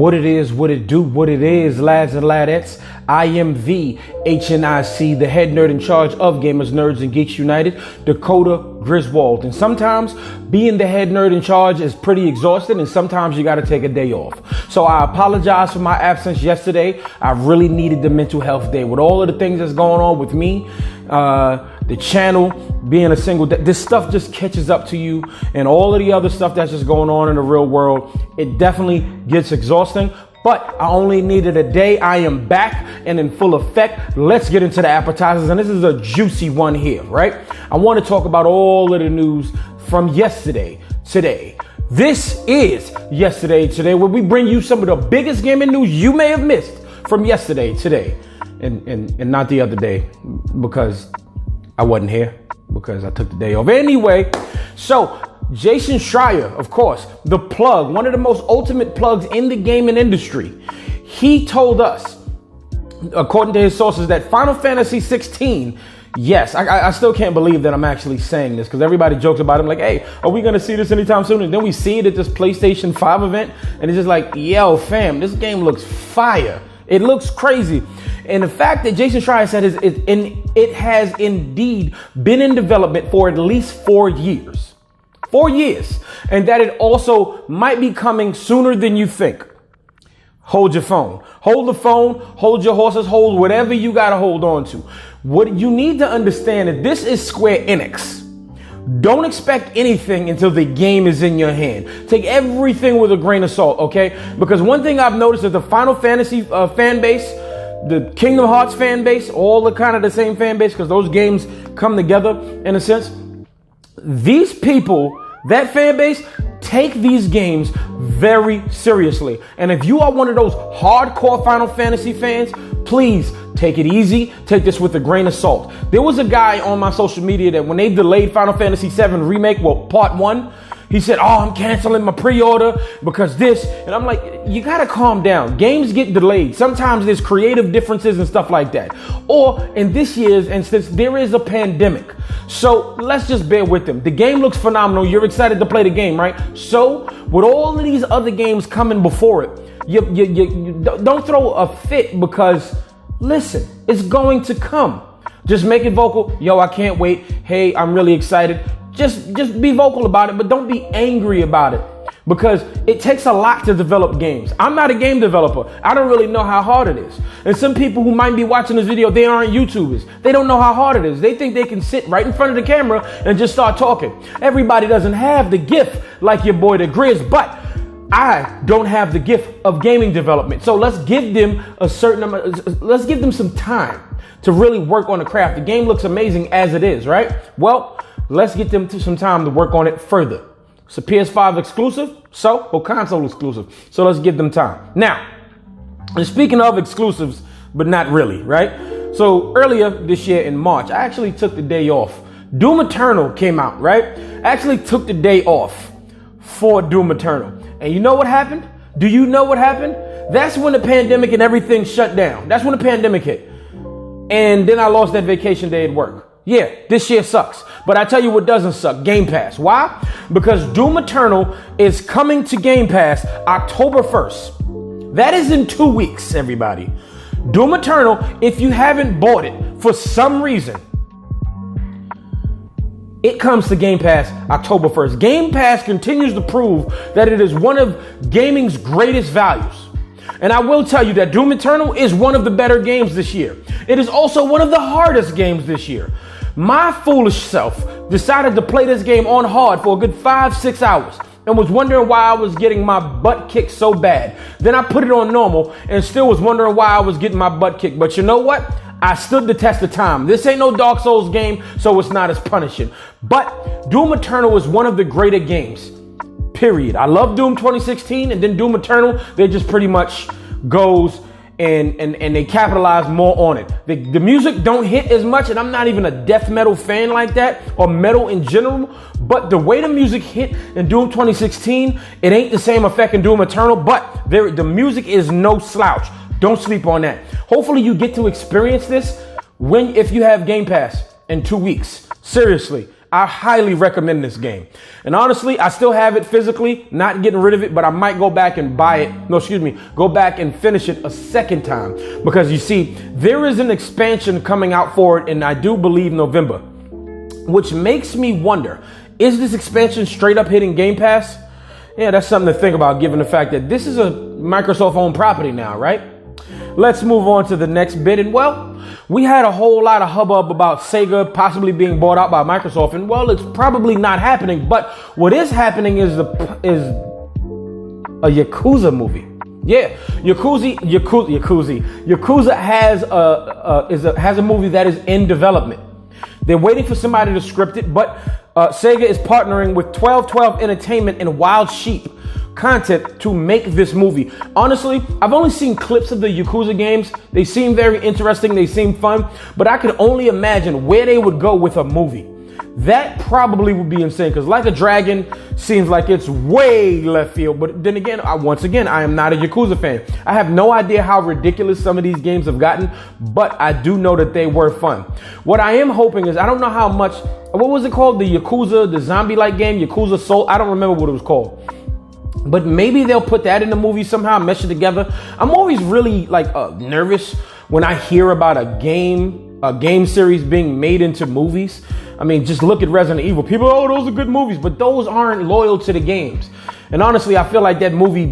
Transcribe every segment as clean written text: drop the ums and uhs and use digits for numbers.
What it is, what it do, what it is, lads and ladettes. I am the HNIC, the head nerd in charge of Gamers, Nerds, and Geeks United, Dakota Griswold. And sometimes being the head nerd in charge is pretty exhausting, and sometimes you got to take a day off. So I apologize for my absence yesterday. I really needed the mental health day. With all of the things that's going on with me, the channel, being a single, this stuff just catches up to you, and all of the other stuff that's just going on in the real world, it definitely gets exhausting. But I only needed a day. I am back and in full effect. Let's get into the appetizers, and this is a juicy one here, right? I want to talk about all of the news from yesterday, today. This is Yesterday Today, where we bring you some of the biggest gaming news you may have missed from yesterday, today, and not the other day, because I wasn't here, because I took the day off. Anyway, so Jason Schreier, of course, the plug, one of the most ultimate plugs in the gaming industry. He told us, according to his sources, that Final Fantasy 16, yes, I still can't believe that I'm actually saying this, because everybody jokes about it. I'm like, hey, are we going to see this anytime soon? And then we see it at this PlayStation 5 event, and it's just like, yo, fam, this game looks fire. It looks crazy. And the fact that Jason Schreier said it has indeed been in development for at least 4 years. 4 years. And that it also might be coming sooner than you think. Hold your phone. Hold the phone. Hold your horses. Hold whatever you got to hold on to. What you need to understand is this is Square Enix. Don't expect anything until the game is in your hand. Take everything with a grain of salt, okay? Because one thing I've noticed is the Final Fantasy fan base, the Kingdom Hearts fan base, all the kind of the same fan base, because those games come together in a sense. These people, that fan base, take these games very seriously. And if you are one of those hardcore Final Fantasy fans, please take it easy. Take this with a grain of salt. There was a guy on my social media that when they delayed Final Fantasy VII Remake, well, part 1, he said, oh, I'm canceling my pre-order because this. And I'm like, you got to calm down. Games get delayed. Sometimes there's creative differences and stuff like that. Or in this year's instance, there is a pandemic. So let's just bear with them. The game looks phenomenal. You're excited to play the game, right? So with all of these other games coming before it, you don't throw a fit, because listen, it's going to come. Just make it vocal. Yo, I can't wait. Hey, I'm really excited. Just be vocal about it, but don't be angry about it, because it takes a lot to develop games. I'm not a game developer. I don't really know how hard it is. And some people who might be watching this video, they aren't YouTubers. They don't know how hard it is. They think they can sit right in front of the camera and just start talking. Everybody doesn't have the gift like your boy the Grizz, but I don't have the gift of gaming development. So let's give them let's give them some time to really work on the craft. The game looks amazing as it is, right? Well, let's get them some time to work on it further. It's a PS5 exclusive, console exclusive. So let's give them time. Now, and speaking of exclusives, but not really, right? So earlier this year in March, I actually took the day off. Doom Eternal came out, right? I actually took the day off for Doom Eternal. And you know what happened? Do you know what happened? That's when the pandemic and everything shut down. That's when the pandemic hit. And then I lost that vacation day at work. Yeah, this year sucks. But I tell you what doesn't suck, Game Pass. Why? Because Doom Eternal is coming to Game Pass October 1st. That is in 2 weeks, everybody. Doom Eternal, if you haven't bought it for some reason, it comes to Game Pass October 1st. Game Pass continues to prove that it is one of gaming's greatest values. And I will tell you that Doom Eternal is one of the better games this year. It is also one of the hardest games this year. My foolish self decided to play this game on hard for a good 5-6 hours and was wondering why I was getting my butt kicked so bad. Then I put it on normal and still was wondering why I was getting my butt kicked. But you know what? I stood the test of time. This ain't no Dark Souls game, so it's not as punishing. But Doom Eternal is one of the greater games, period. I love Doom 2016, and then Doom Eternal, they just pretty much goes and they capitalize more on it. The music don't hit as much, and I'm not even a death metal fan like that, or metal in general, but the way the music hit in Doom 2016, it ain't the same effect in Doom Eternal, but the music is no slouch. Don't sleep on that. Hopefully you get to experience this if you have Game Pass in 2 weeks. Seriously, I highly recommend this game. And honestly, I still have it physically, not getting rid of it, but I might go back and buy it. Go back and finish it a second time. Because you see, there is an expansion coming out for it, and I do believe November. Which makes me wonder, is this expansion straight up hitting Game Pass? Yeah, that's something to think about, given the fact that this is a Microsoft-owned property now, right? Let's move on to the next bit. And well, we had a whole lot of hubbub about Sega possibly being bought out by Microsoft. And well, it's probably not happening. But what is happening is a Yakuza movie. Yeah, Yakuza has a movie that is in development. They're waiting for somebody to script it, but Sega is partnering with 1212 Entertainment and Wild Sheep Content to make this movie. Honestly, I've only seen clips of the Yakuza games. They seem very interesting. They seem fun, but I could only imagine where they would go with a movie. That probably would be insane, because Like a Dragon seems like it's way left field. But then again, I am not a Yakuza fan. I have no idea how ridiculous some of these games have gotten, but I do know that they were fun. What I am hoping is, I don't know how much, what was it called? The Yakuza, the zombie-like game, Yakuza Soul. I don't remember what it was called. But maybe they'll put that in the movie somehow, mesh it together. I'm always really nervous when I hear about a game series being made into movies. I mean, just look at Resident Evil. People, those are good movies, but those aren't loyal to the games. And honestly, I feel like those movies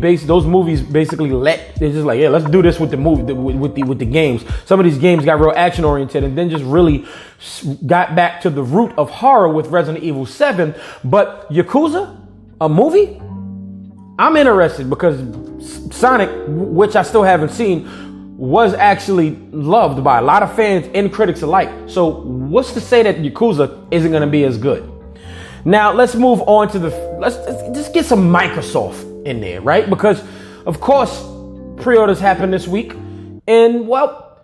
basically they're just like, yeah, let's do this with the movie, with the games. Some of these games got real action oriented, and then just really got back to the root of horror with Resident Evil 7. But Yakuza, a movie? I'm interested, because Sonic, which I still haven't seen, was actually loved by a lot of fans and critics alike. So what's to say that Yakuza isn't going to be as good? Now let's move on to let's just get some Microsoft in there, right? Because of course pre-orders happened this week, and well,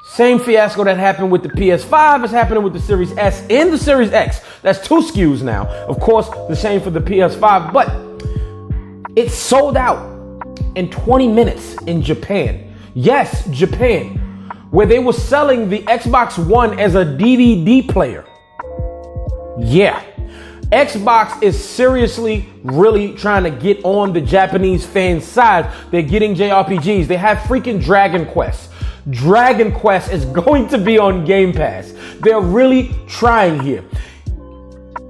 same fiasco that happened with the PS5 is happening with the Series S and the Series X. That's 2 SKUs now. Of course, the same for the PS5, but it's sold out in 20 minutes in Japan. Yes, Japan, where they were selling the Xbox One as a DVD player. Yeah, Xbox is seriously really trying to get on the Japanese fans' side. They're getting JRPGs. They have freaking Dragon Quest. Dragon Quest is going to be on Game Pass. They're really trying here.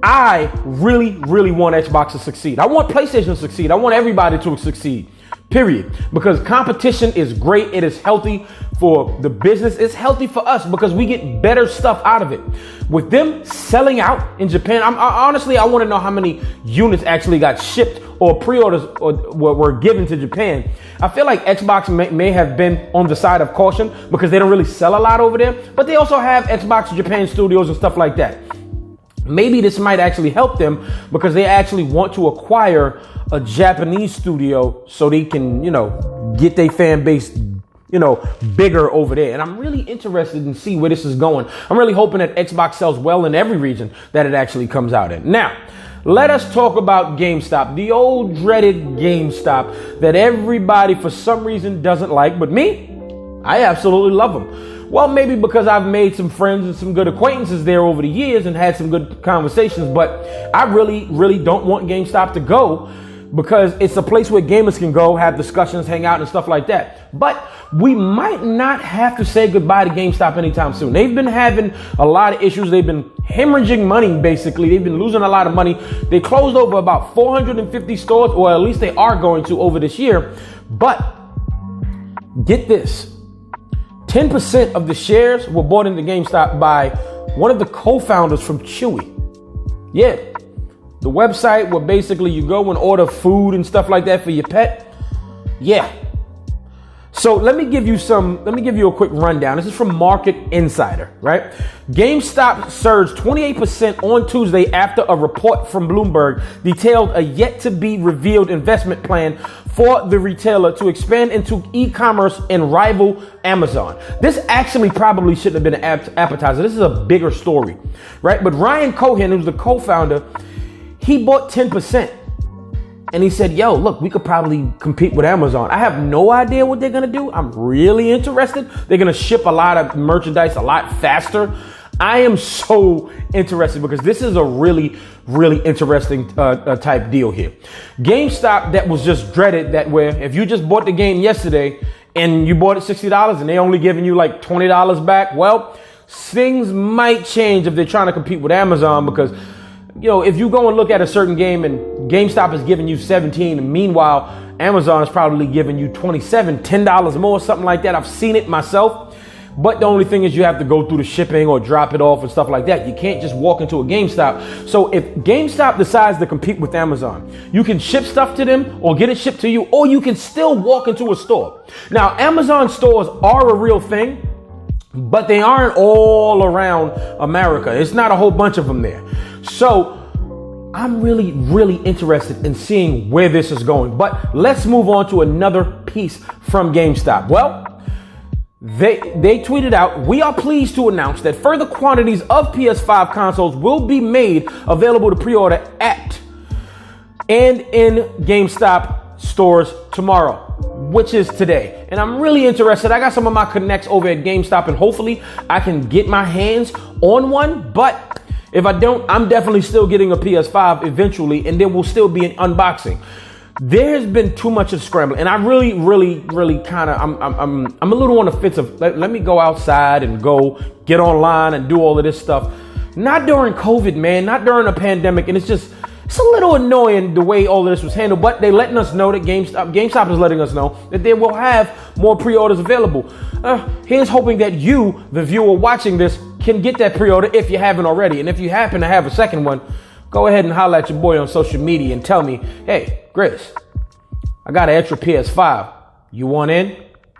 I really, really want Xbox to succeed. I want PlayStation to succeed. I want everybody to succeed, period. Because competition is great. It is healthy for the business. It's healthy for us because we get better stuff out of it. With them selling out in Japan, honestly, I want to know how many units actually got shipped or pre-orders or were given to Japan. I feel like Xbox may have been on the side of caution because they don't really sell a lot over there, but they also have Xbox Japan studios and stuff like that. Maybe this might actually help them because they actually want to acquire a Japanese studio so they can, get their fan base, bigger over there. And I'm really interested in see where this is going. I'm really hoping that Xbox sells well in every region that it actually comes out in. Now, let us talk about GameStop, the old dreaded GameStop that everybody for some reason doesn't like, but me, I absolutely love them. Well, maybe because I've made some friends and some good acquaintances there over the years and had some good conversations, but I really, really don't want GameStop to go because it's a place where gamers can go, have discussions, hang out and stuff like that. But we might not have to say goodbye to GameStop anytime soon. They've been having a lot of issues. They've been hemorrhaging money, basically. They've been losing a lot of money. They closed over about 450 stores, or at least they are going to over this year. But get this. 10% of the shares were bought into GameStop by one of the co-founders from Chewy. Yeah, the website where basically you go and order food and stuff like that for your pet. Yeah. So let me give you a quick rundown. This is from Market Insider, right? GameStop surged 28% on Tuesday after a report from Bloomberg detailed a yet-to-be-revealed investment plan for the retailer to expand into e-commerce and rival Amazon. This actually probably shouldn't have been an appetizer. This is a bigger story, right? But Ryan Cohen, who's the co-founder, he bought 10%. And he said, yo, look, we could probably compete with Amazon. I have no idea what they're going to do. I'm really interested. They're going to ship a lot of merchandise a lot faster. I am so interested because this is a really, really interesting type deal here. GameStop, that was just dreaded, that where if you just bought the game yesterday and you bought it $60 and they only giving you like $20 back, well, things might change if they're trying to compete with Amazon, because if you go and look at a certain game and GameStop is giving you 17, and meanwhile Amazon is probably giving you 27, $10 more, something like that. I've seen it myself. But the only thing is you have to go through the shipping or drop it off and stuff like that. You can't just walk into a GameStop. So if GameStop decides to compete with Amazon, you can ship stuff to them or get it shipped to you, or you can still walk into a store. Now, Amazon stores are a real thing, but they aren't all around America. It's not a whole bunch of them there. So I'm really, really interested in seeing where this is going. But let's move on to another piece from GameStop. Well, They tweeted out, "We are pleased to announce that further quantities of PS5 consoles will be made available to pre-order at and in GameStop stores tomorrow," which is today. And I'm really interested. I got some of my connects over at GameStop, and hopefully I can get my hands on one. But if I don't, I'm definitely still getting a PS5 eventually, and there will still be an unboxing. There has been too much of scrambling, and I really, really, really kind of, I'm a little on the fence of let me go outside and go get online and do all of this stuff. Not during COVID, man, not during a pandemic, and it's a little annoying the way all of this was handled. But they letting us know that GameStop is letting us know that they will have more pre-orders available. Here's hoping that you, the viewer watching this, can get that pre-order if you haven't already, and if you happen to have a second one, go ahead and holler at your boy on social media and tell me, "Hey, Chris, I got an extra PS5. You want in?"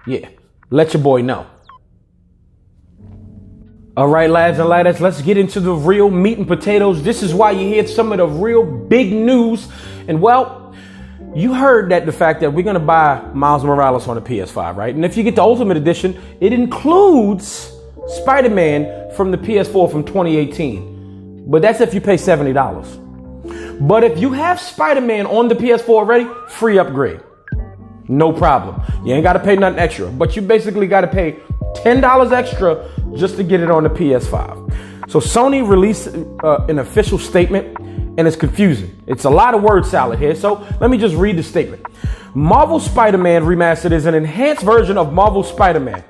Yeah, let your boy know. All right, lads and ladettes, let's get into the real meat and potatoes. This is why you hear some of the real big news. And well, you heard that the fact that we're going to buy Miles Morales on the PS5, right? And if you get the Ultimate Edition, it includes SpiderMan from the PS4 from 2018. But that's if you pay $70. But if you have Spider-Man on the PS4 already, free upgrade. No problem. You ain't got to pay nothing extra. But you basically got to pay $10 extra just to get it on the PS5. So Sony released an official statement, and it's confusing. It's a lot of word salad here. So let me just read the statement. Marvel Spider-Man Remastered is an enhanced version of Marvel Spider-Man,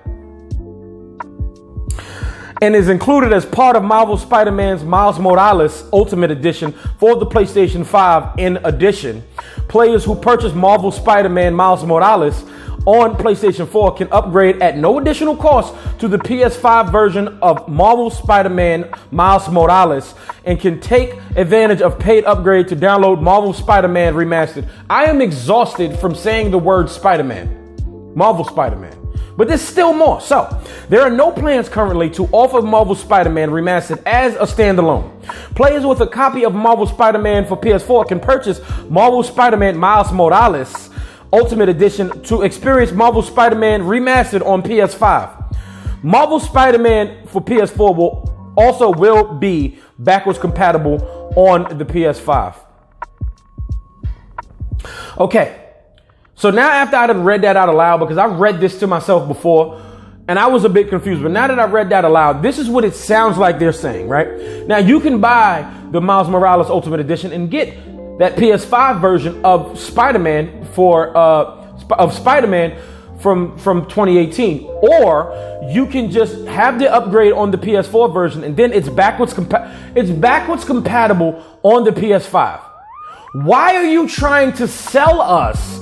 and is included as part of Marvel Spider-Man's Miles Morales Ultimate Edition for the PlayStation 5. In addition, players who purchase Marvel Spider-Man Miles Morales on PlayStation 4 can upgrade at no additional cost to the PS5 version of Marvel Spider-Man Miles Morales and can take advantage of paid upgrade to download Marvel Spider-Man Remastered. I am exhausted from saying the word Spider-Man. Marvel Spider-Man. But there's still more. So, there are no plans currently to offer Marvel Spider-Man Remastered as a standalone. Players with a copy of Marvel Spider-Man for PS4 can purchase Marvel Spider-Man Miles Morales Ultimate Edition to experience Marvel Spider-Man Remastered on PS5. Marvel Spider-Man for PS4 will be backwards compatible on the PS5. Okay. So now after I done read that out aloud, because I read this to myself before and I was a bit confused, but now that I read that aloud, this is what it sounds like they're saying, right? Now you can buy the Miles Morales Ultimate Edition and get that PS5 version of Spider-Man from 2018, or you can just have the upgrade on the PS4 version and then it's backwards compatible on the PS5. Why are you trying to sell us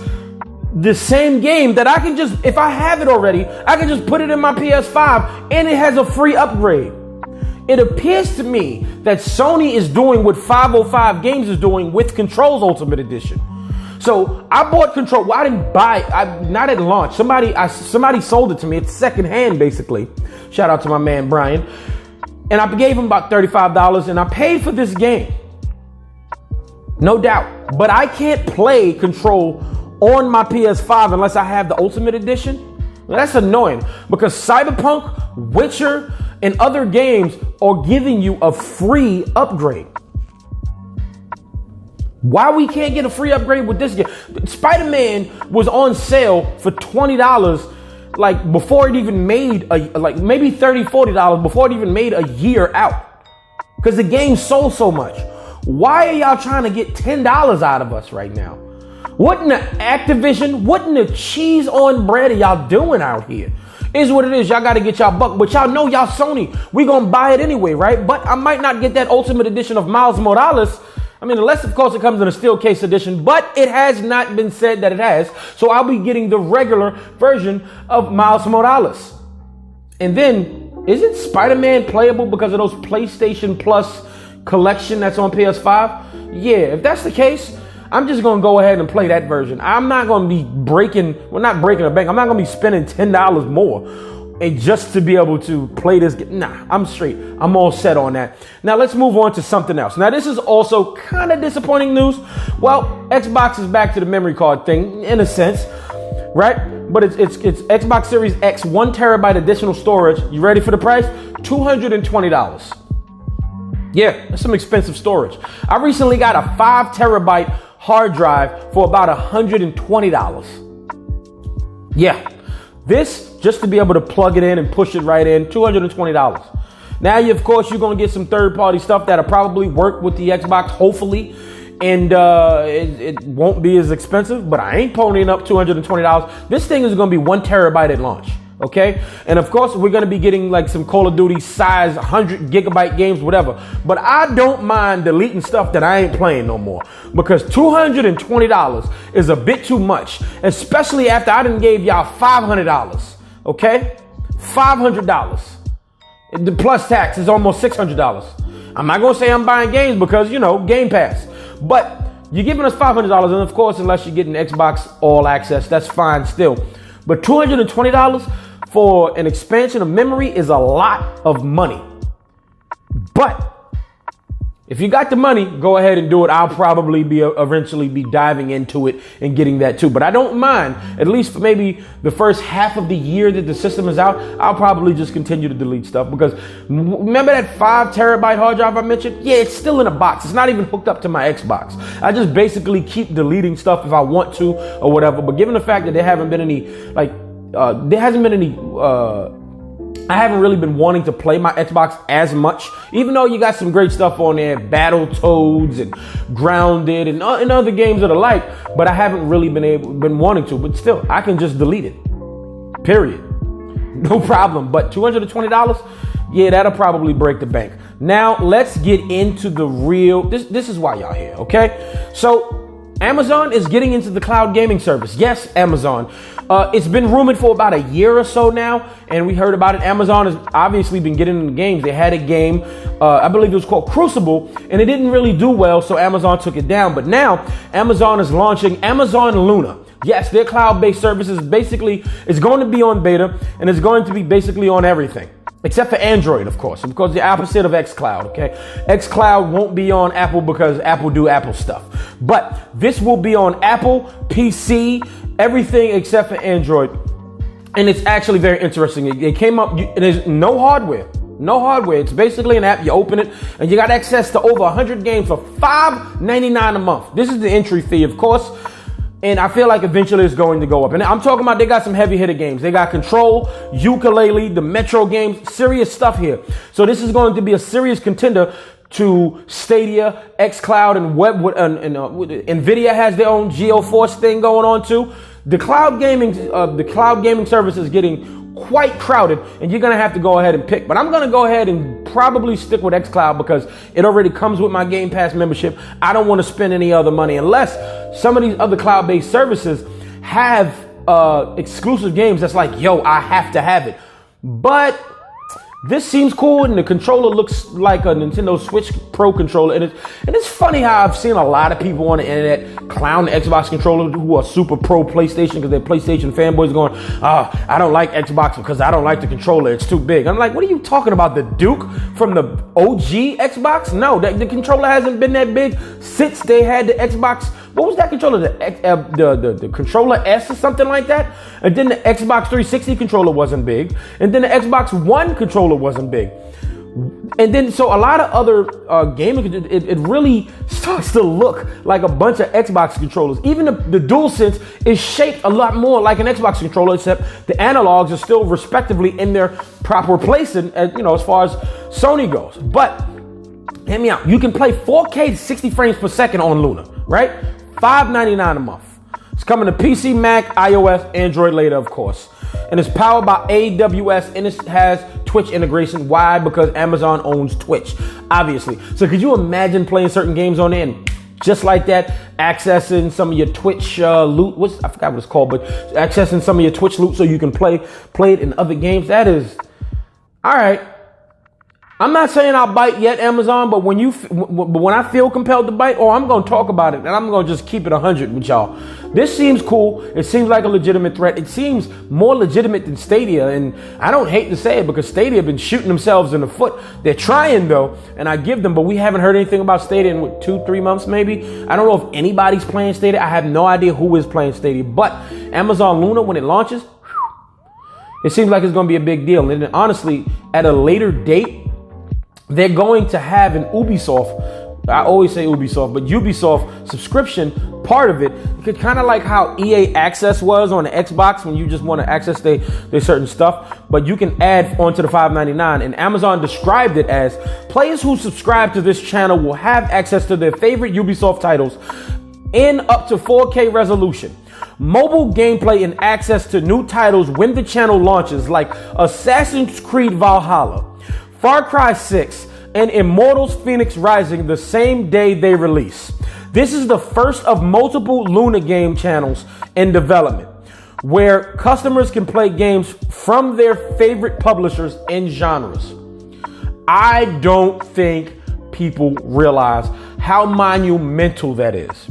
the same game that I can just, if I have it already, I can just put it in my PS5 and it has a free upgrade? It appears to me that Sony is doing what 505 Games is doing with Control's Ultimate Edition. So I bought Control. Well, I didn't buy it. Not at launch. Somebody sold it to me. It's secondhand, basically. Shout out to my man Brian. And I gave him about $35 and I paid for this game. No doubt. But I can't play Control on my PS5 unless I have the Ultimate Edition. Well, that's annoying because Cyberpunk, Witcher, and other games are giving you a free upgrade. Why we can't get a free upgrade with this game? Spider-Man was on sale for $20 like before it even made like maybe $30, $40 before it even made a year out. Because the game sold so much. Why are y'all trying to get $10 out of us right now? What in the Activision, what in the cheese on bread are y'all doing out here? Is what it is. Y'all got to get y'all buck. But y'all know y'all Sony. We going to buy it anyway, right? But I might not get that Ultimate Edition of Miles Morales. I mean, unless, of course, it comes in a steel case edition. But it has not been said that it has. So I'll be getting the regular version of Miles Morales. And then, isn't Spider-Man playable because of those PlayStation Plus collection that's on PS5? Yeah, if that's the case, I'm just going to go ahead and play that version. I'm not going to be not breaking a bank. I'm not going to be spending $10 more and just to be able to play this. Nah, I'm straight. I'm all set on that. Now let's move on to something else. Now this is also kind of disappointing news. Well, Xbox is back to the memory card thing in a sense, right? But it's Xbox Series X 1 terabyte additional storage. You ready for the price? $220. Yeah, that's some expensive storage. I recently got a 5 terabyte hard drive for about $120. Yeah, this just to be able to plug it in and push it right in, $220. Now, of course, you're going to get some third-party stuff that'll probably work with the Xbox, hopefully, and it won't be as expensive, but I ain't ponying up $220. This thing is going to be 1 terabyte at launch. Okay. And of course, we're going to be getting like some Call of Duty size 100 gigabyte games, whatever. But I don't mind deleting stuff that I ain't playing no more because $220 is a bit too much, especially after I done gave y'all $500. Okay. $500. The plus tax is almost $600. I'm not going to say I'm buying games because, Game Pass, but you're giving us $500. And of course, unless you're getting Xbox All Access, that's fine still. But $220 for an expansion of memory is a lot of money. But if you got the money, go ahead and do it. I'll probably eventually be diving into it and getting that too. But I don't mind, at least for maybe the first half of the year that the system is out, I'll probably just continue to delete stuff because remember that 5 terabyte hard drive I mentioned? Yeah, it's still in a box. It's not even hooked up to my Xbox. I just basically keep deleting stuff if I want to or whatever. But given the fact that there haven't been any, I haven't really been wanting to play my Xbox as much, even though you got some great stuff on there, Battletoads and Grounded and other games that I like, but I haven't really been wanting to, but still, I can just delete it, period. No problem, but $220, yeah, that'll probably break the bank. Now, let's get into the real, this is why y'all here, okay? So, Amazon is getting into the cloud gaming service. Yes, Amazon. It's been rumored for about a year or so now, and we heard about it. Amazon has obviously been getting into games. They had a game, I believe it was called Crucible, and it didn't really do well, so Amazon took it down. But now, Amazon is launching Amazon Luna. Yes, their cloud-based services basically is going to be on beta, and it's going to be basically on everything. Except for Android, of course, because the opposite of xCloud, okay? xCloud won't be on Apple because Apple do Apple stuff. But this will be on Apple, PC, everything except for Android. And it's actually very interesting. It came up, there's no hardware. No hardware. It's basically an app. You open it, and you got access to over 100 games for $5.99 a month. This is the entry fee, of course. And I feel like eventually it's going to go up. And I'm talking about they got some heavy hitter games. They got Control, Ukulele, the Metro games, serious stuff here. So this is going to be a serious contender to Stadia, xCloud, and Nvidia has their own GeoForce thing going on too. The cloud gaming service is getting quite crowded, and you're going to have to go ahead and pick. But I'm going to go ahead and probably stick with xCloud because it already comes with my Game Pass membership. I don't want to spend any other money unless some of these other cloud-based services have exclusive games that's like, yo, I have to have it. But this seems cool, and the controller looks like a Nintendo Switch Pro controller. And it's funny how I've seen a lot of people on the internet clown the Xbox controller who are super pro PlayStation because they're PlayStation fanboys going, I don't like Xbox because I don't like the controller. It's too big. I'm like, what are you talking about? The Duke from the OG Xbox? No, the controller hasn't been that big since they had the Xbox. What was that controller? The controller S or something like that? And then the Xbox 360 controller wasn't big. And then the Xbox One controller wasn't big. And then, so a lot of other gaming, it really starts to look like a bunch of Xbox controllers. Even the DualSense is shaped a lot more like an Xbox controller, except the analogs are still respectively in their proper place, as far as Sony goes. But hear me out. You can play 4K to 60 frames per second on Luna, right? $5.99 a month. It's coming to PC, Mac, iOS, Android later, of course. And it's powered by AWS, and it has Twitch integration. Why? Because Amazon owns Twitch, obviously. So could you imagine playing certain games on there and just like that, accessing some of your Twitch loot? I forgot what it's called, but accessing some of your Twitch loot so you can play it in other games. That is, all right. I'm not saying I'll bite yet, Amazon, but when I feel compelled to bite, I'm going to talk about it, and I'm going to just keep it 100 with y'all. This seems cool. It seems like a legitimate threat. It seems more legitimate than Stadia, and I don't hate to say it because Stadia have been shooting themselves in the foot. They're trying, though, and I give them, but we haven't heard anything about Stadia in 2-3 months, maybe. I don't know if anybody's playing Stadia. I have no idea who is playing Stadia, but Amazon Luna, when it launches, it seems like it's going to be a big deal. And honestly, at a later date, they're going to have an Ubisoft, I always say Ubisoft, but Ubisoft subscription part of it. Kind of like how EA Access was on the Xbox when you just want to access their certain stuff. But you can add onto the $5.99. And Amazon described it as players who subscribe to this channel will have access to their favorite Ubisoft titles in up to 4K resolution, mobile gameplay, and access to new titles when the channel launches, like Assassin's Creed Valhalla, Far Cry 6, and Immortals Phoenix Rising the same day they release. This is the first of multiple Luna game channels in development, where customers can play games from their favorite publishers and genres. I don't think people realize how monumental that is.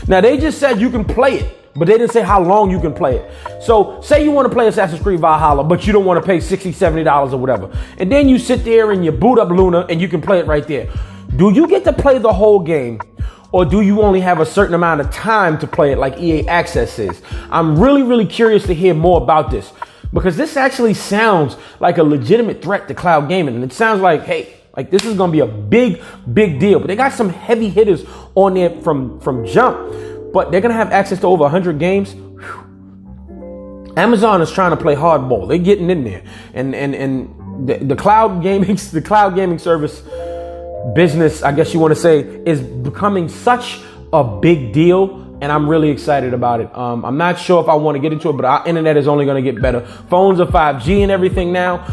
Now, they just said you can play it, but they didn't say how long you can play it. So say you want to play Assassin's Creed Valhalla, but you don't want to pay $60, $70 or whatever. And then you sit there and you boot up Luna and you can play it right there. Do you get to play the whole game, or do you only have a certain amount of time to play it like EA Access is? I'm really, really curious to hear more about this, because this actually sounds like a legitimate threat to cloud gaming. And it sounds like, hey, like this is going to be a big, big deal. But they got some heavy hitters on there from jump. But they're going to have access to over 100 games. Whew. Amazon is trying to play hardball. They're getting in there. And the cloud gaming service business, I guess you want to say, is becoming such a big deal. And I'm really excited about it. I'm not sure if I want to get into it, but our internet is only going to get better. Phones are 5G and everything now.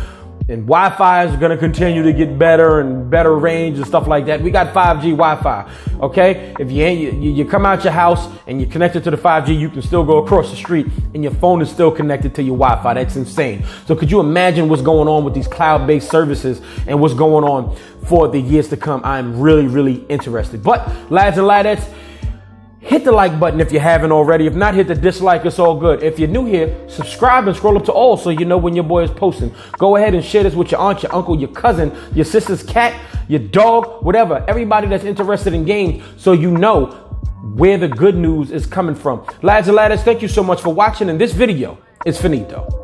And Wi-Fi is going to continue to get better and better range and stuff like that. We got 5G Wi-Fi, okay? If you come out your house and you're connected to the 5G, you can still go across the street and your phone is still connected to your Wi-Fi. That's insane. So could you imagine what's going on with these cloud-based services and what's going on for the years to come? I'm really, really interested. But lads and ladettes, hit the like button if you haven't already. If not, hit the dislike. It's all good. If you're new here, subscribe and scroll up to all so you know when your boy is posting. Go ahead and share this with your aunt, your uncle, your cousin, your sister's cat, your dog, whatever. Everybody that's interested in games, so you know where the good news is coming from. Lads and ladders, thank you so much for watching, and this video is finito.